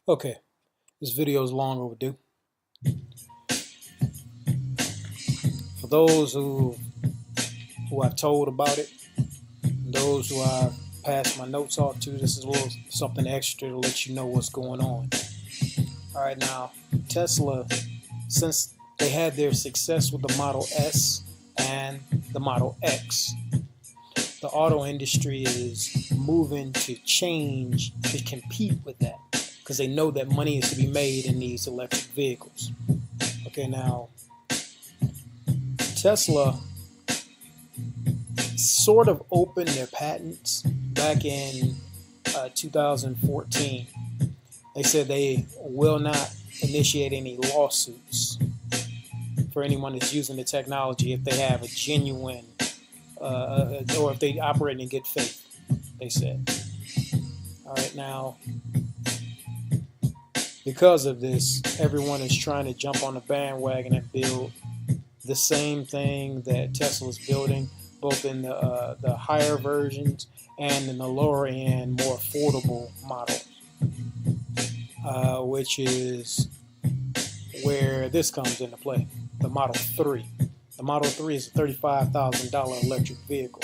Okay, this video is long overdue. For those who I've told about it, those who I've passed my notes off to, this is a little something extra to let you know what's going on. All right, now Tesla, since they had their success with the Model S and the Model X, the auto industry is moving to change to compete with that because they know that money is to be made in these electric vehicles. Okay, now Tesla sort of opened their patents back in 2014. They said they will not initiate any lawsuits for anyone that's using the technology if they have a genuine or if they operate in good faith, they said. All right, now, because of this, everyone is trying to jump on the bandwagon and build the same thing that Tesla's building, both in the higher versions and in the lower end, more affordable model, which is where this comes into play, the Model 3. The Model 3 is a $35,000 electric vehicle.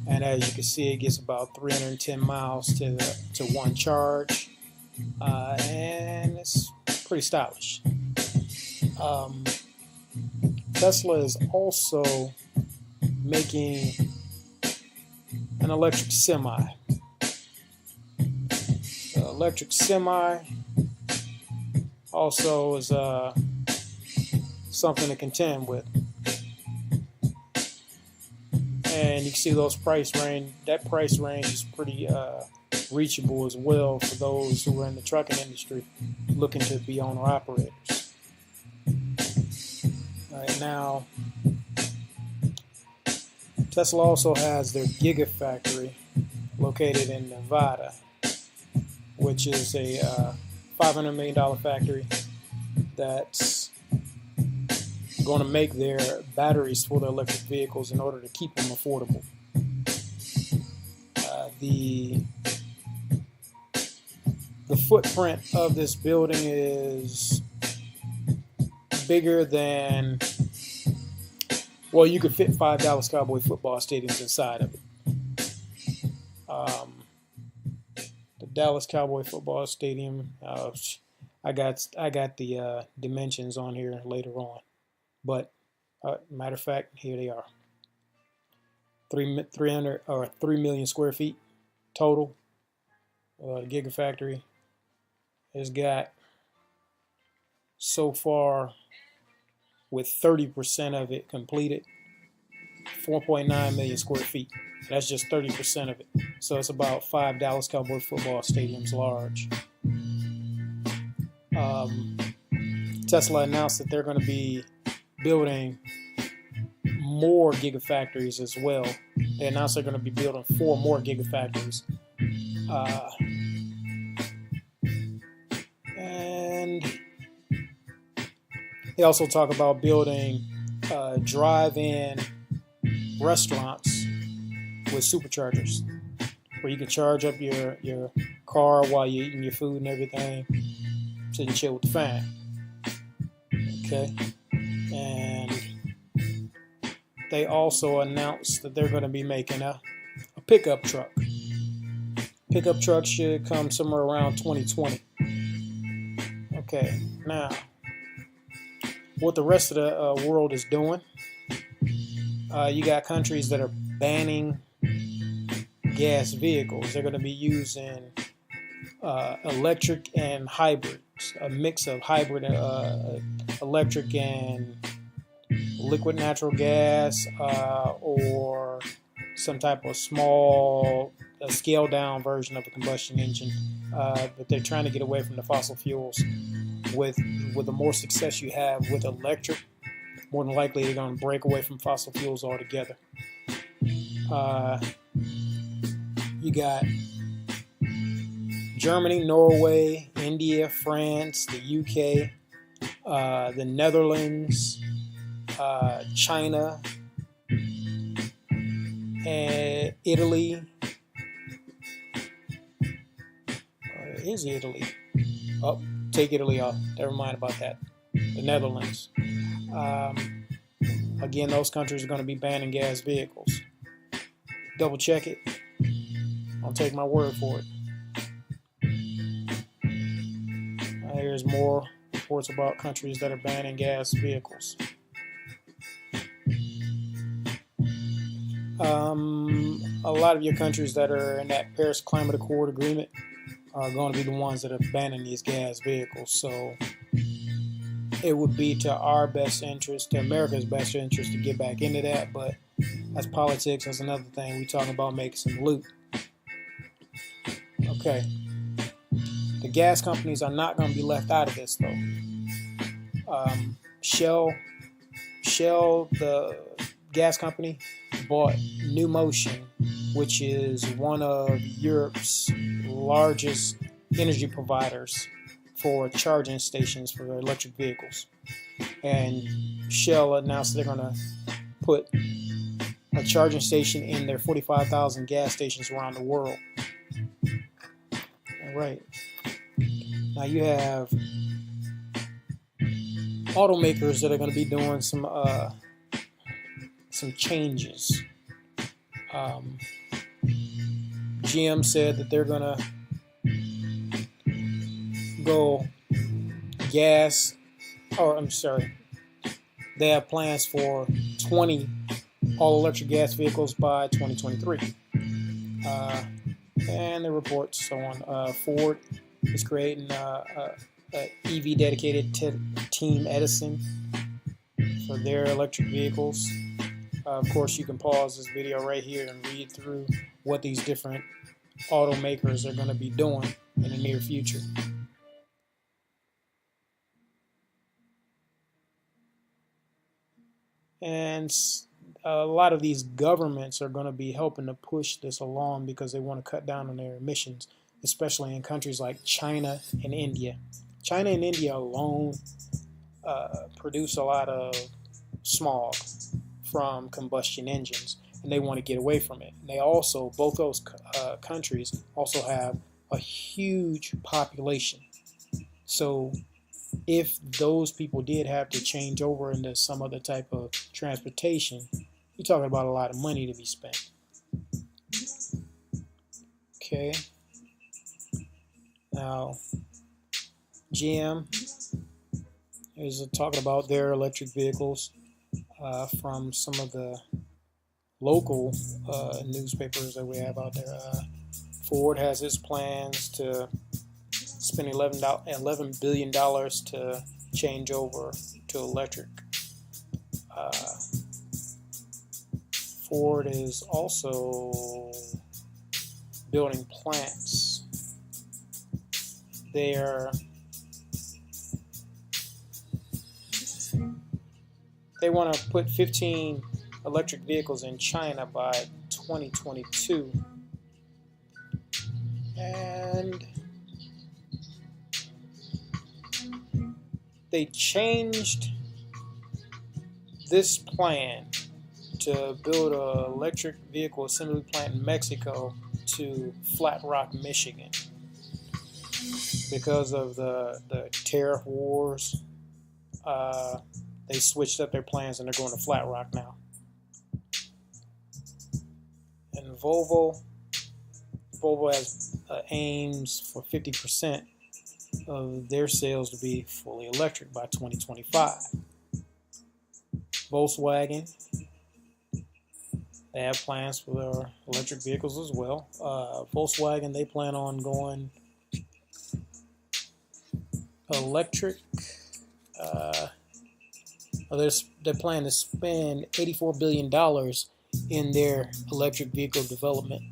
And as you can see, it gets about 310 miles to one charge. And it's pretty stylish. Tesla is also making an electric semi. The electric semi also is something to contend with. And you can see those price range. That price range is pretty reachable as well for those who are in the trucking industry looking to be owner operators. All right, now Tesla also has their Gigafactory located in Nevada, which is a $500 million factory that's going to make their batteries for their electric vehicles in order to keep them affordable. The footprint of this building is bigger than, well, you could fit 5 Dallas Cowboy football stadiums inside of it. The Dallas Cowboy football stadium, I got the dimensions on here later on. But matter of fact, here they are. 3 million square feet total. The Gigafactory has got so far, with 30% of it completed, 4.9 million square feet. That's just 30% of it. So it's about 5 Dallas Cowboy football stadiums large. Tesla announced that they're going to be building more gigafactories as well. They announced they're going to be building 4 more gigafactories. And they also talk about building drive-in restaurants with superchargers, where you can charge up your car while you're eating your food and everything, so you can chill with the fan. Okay, and they also announced that they're going to be making a pickup truck. Pickup truck should come somewhere around 2020. Okay, now what the rest of the world is doing, you got countries that are banning gas vehicles. They're going to be using electric and hybrids, a mix of hybrid electric and liquid natural gas, or some type of small scaled down version of a combustion engine. But they're trying to get away from the fossil fuels. With the more success you have with electric, more than likely they're going to break away from fossil fuels altogether. You got Germany, Norway, India, France, the UK, the Netherlands, China, and Italy. Where is Italy? Oh, take Italy off. Never mind about that. The Netherlands. Again, those countries are going to be banning gas vehicles. Double check it. Don't take my word for it. Here's more reports about countries that are banning gas vehicles. A lot of your countries that are in that Paris Climate Accord agreement are going to be the ones that are banning these gas vehicles. So it would be to our best interest, to America's best interest, to get back into that. But that's politics. That's another thing. We're talking about making some loot. Okay. The gas companies are not going to be left out of this, though. Shell, the gas company, bought New Motion, which is one of Europe's largest energy providers for charging stations for their electric vehicles. And Shell announced they're going to put a charging station in their 45,000 gas stations around the world. All right. Now you have automakers that are going to be doing some changes. GM said that they're going to go gas, or I'm sorry, they have plans for 20 all-electric gas vehicles by 2023. And the reports so on. Ford is creating a EV dedicated Team Edison for their electric vehicles. Of course, you can pause this video right here and read through what these different automakers are going to be doing in the near future. And a lot of these governments are going to be helping to push this along because they want to cut down on their emissions, especially in countries like China and India. China and India alone produce a lot of smog from combustion engines, and they want to get away from it. And they also, both those countries also have a huge population. So if those people did have to change over into some other type of transportation, you're talking about a lot of money to be spent. Okay. Now, GM is talking about their electric vehicles from some of the local newspapers that we have out there. Ford has its plans to spend $11 billion to change over to electric. Ford is also building plants. They want to put 15 electric vehicles in China by 2022. And they changed this plan to build an electric vehicle assembly plant in Mexico to Flat Rock, Michigan, because of the tariff wars. They switched up their plans and they're going to Flat Rock now. And Volvo has aims for 50% of their sales to be fully electric by 2025. Volkswagen, they have plans for their electric vehicles as well. Volkswagen, they plan on going electric. They're planning to spend $84 billion in their electric vehicle development.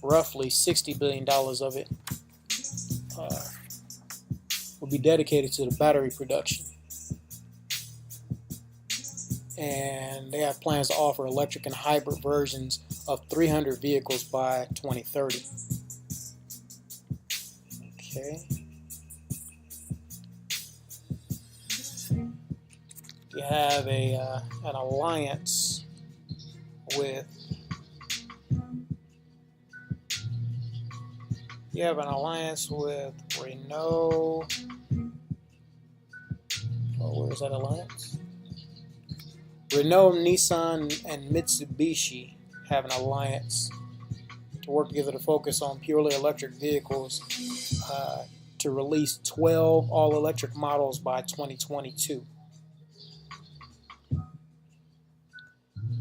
Roughly $60 billion of it will be dedicated to the battery production. And they have plans to offer electric and hybrid versions of 300 vehicles by 2030. Okay. You have an alliance with You have an alliance with Renault. Oh, where's that alliance? Renault, Nissan, and Mitsubishi have an alliance to work together to focus on purely electric vehicles to release 12 all-electric models by 2022.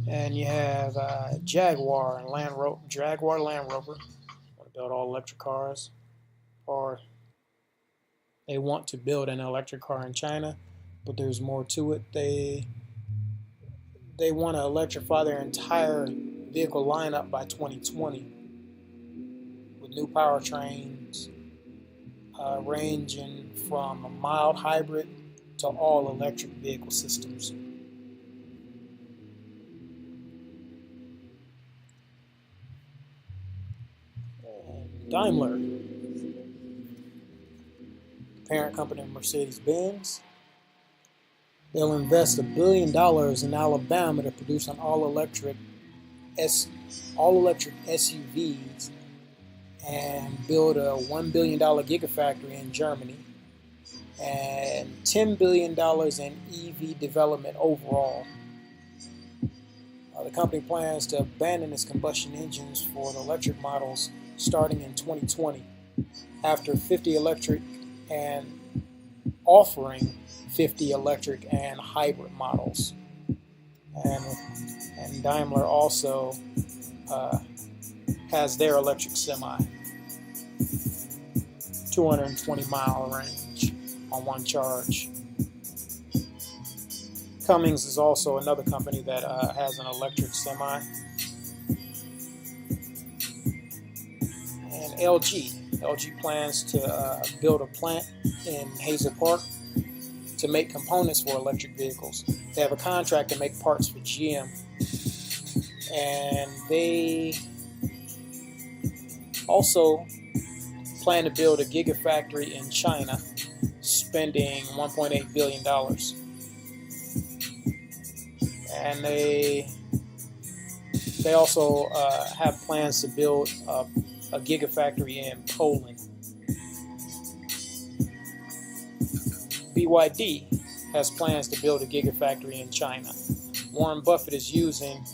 And you have Jaguar Land Rover. Want to build all-electric cars, or they want to build an electric car in China, but there's more to it. They want to electrify their entire vehicle lineup by 2020 with new powertrains ranging from a mild hybrid to all electric vehicle systems. And Daimler, parent company of Mercedes-Benz, they'll invest $1 billion in Alabama to produce an all-electric SUVs and build a $1 billion gigafactory in Germany and $10 billion in EV development overall. The company plans to abandon its combustion engines for the electric models starting in 2020 after 50 electric and offering 50 electric and hybrid models. And Daimler also has their electric semi, 220-mile range on one charge. Cummins is also another company that has an electric semi. And LG plans to build a plant in Hazel Park to make components for electric vehicles. They have a contract to make parts for GM. And they also plan to build a gigafactory in China, spending $1.8 billion. And they also have plans to build a gigafactory in Poland. BYD has plans to build a gigafactory in China. Warren Buffett is using,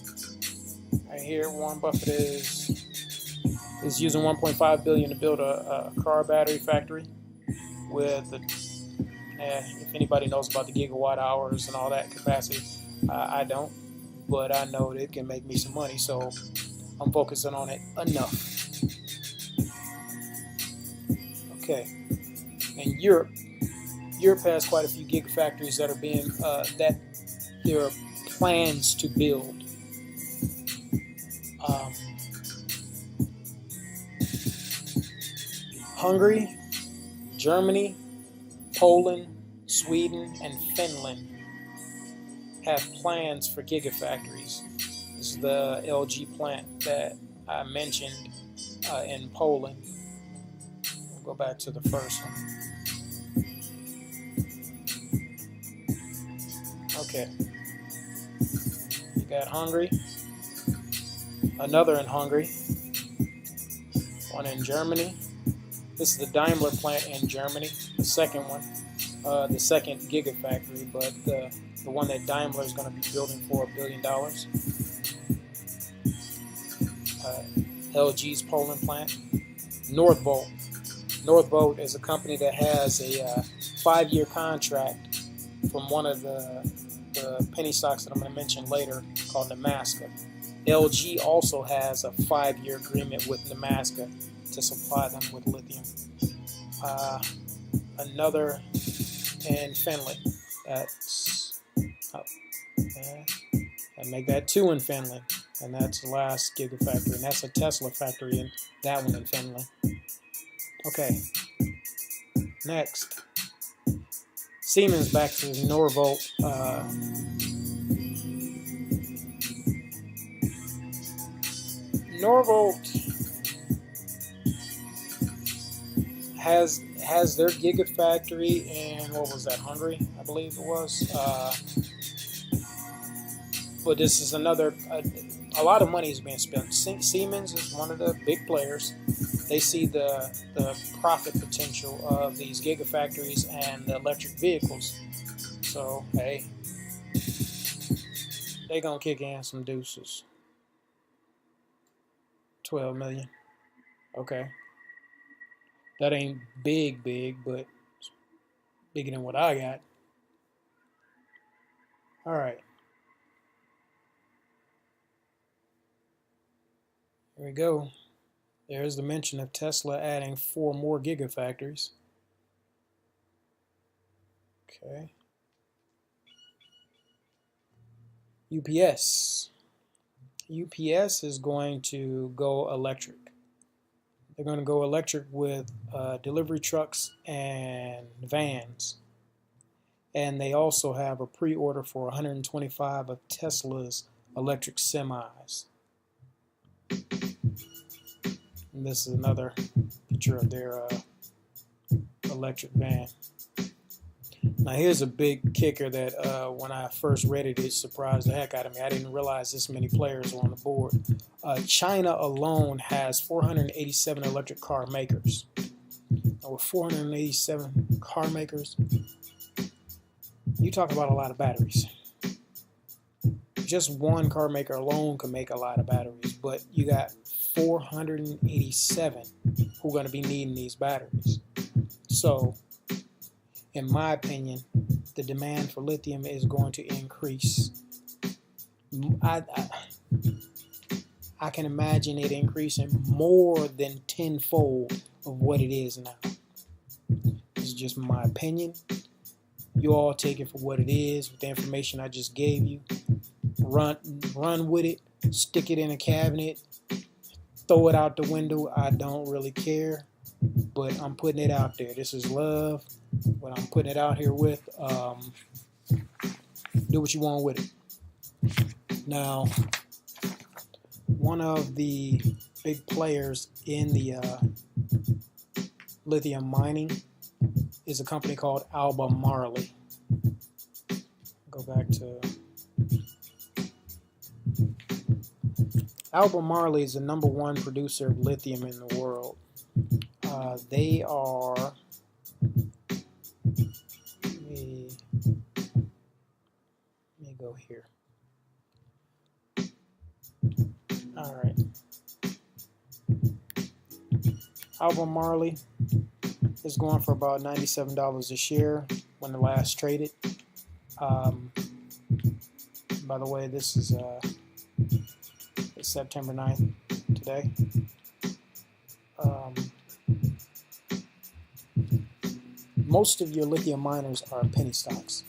right here, Warren Buffett is using $1.5 billion to build a car battery factory with, if anybody knows about the gigawatt hours and all that capacity, I don't, but I know it can make me some money, so I'm focusing on it enough. Okay, and Europe has quite a few gigafactories that are being that there are plans to build. Hungary, Germany, Poland, Sweden, and Finland have plans for gigafactories. This is the LG plant that I mentioned in Poland. We'll go back to the first one. Okay. You got Hungary, another in Hungary, one in Germany. This is the Daimler plant in Germany, the second one, the second gigafactory, but the one that Daimler is going to be building for $1 billion. LG's Poland plant. Northvolt is a company that has a 5-year contract from one of the penny stocks that I'm going to mention later called Nemaska. LG also has a 5-year agreement with Nemaska to supply them with lithium. Another in Finland. That's and make that 2 in Finland, and that's the last gigafactory, and that's a Tesla factory, and that one in Finland. Okay. Next, Siemens back to Norvolt. Norvolt has their gigafactory in, what was that, Hungary, I believe it was. But this is another, a lot of money is being spent. Siemens is one of the big players. They see the profit potential of these gigafactories and the electric vehicles. So, hey, they gonna kick in some deuces. 12 million. Okay. That ain't big, but bigger than what I got. All right. Here we go. There's the mention of Tesla adding 4 more gigafactories. Okay. UPS. UPS is going to go electric. They're going to go electric with delivery trucks and vans. And they also have a pre-order for 125 of Tesla's electric semis. And this is another picture of their electric van. Now here's a big kicker that when I first read it, it surprised the heck out of me. I didn't realize this many players were on the board. China alone has 487 electric car makers. Now with 487 car makers, you talk about a lot of batteries. Just one car maker alone can make a lot of batteries, but you got 487 who are going to be needing these batteries. So, in my opinion, the demand for lithium is going to increase. I can imagine it increasing more than tenfold of what it is now. This is just my opinion. You all take it for what it is with the information I just gave you. Run with it, stick it in a cabinet, throw it out the window. I don't really care, but I'm putting it out there. This is love. What I'm putting it out here with, do what you want with it. Now, one of the big players in the lithium mining is a company called Albemarle. Go back to Albemarle is the #1 producer of lithium in the world. They are let me go here. All right. Albemarle is going for about $97 a share when the last traded. By the way, this is it's September 9th today. Most of your lithium miners are penny stocks.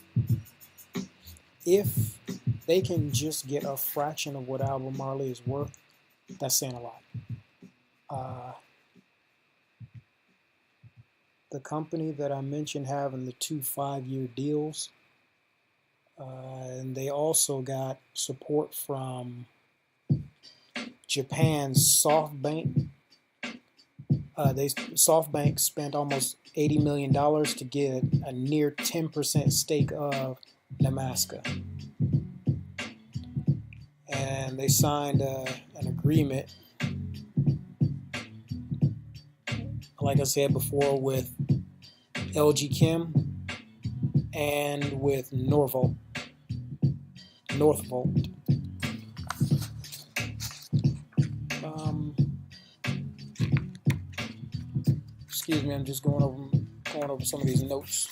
If they can just get a fraction of what Albemarle is worth, that's saying a lot. The company that I mentioned having the 2 5-year deals, and they also got support from Japan's SoftBank. SoftBank spent almost $80 million to get a near 10% stake of Namaska. And they signed an agreement, like I said before, with LG Chem and with Northvolt. Excuse me, I'm just going over some of these notes.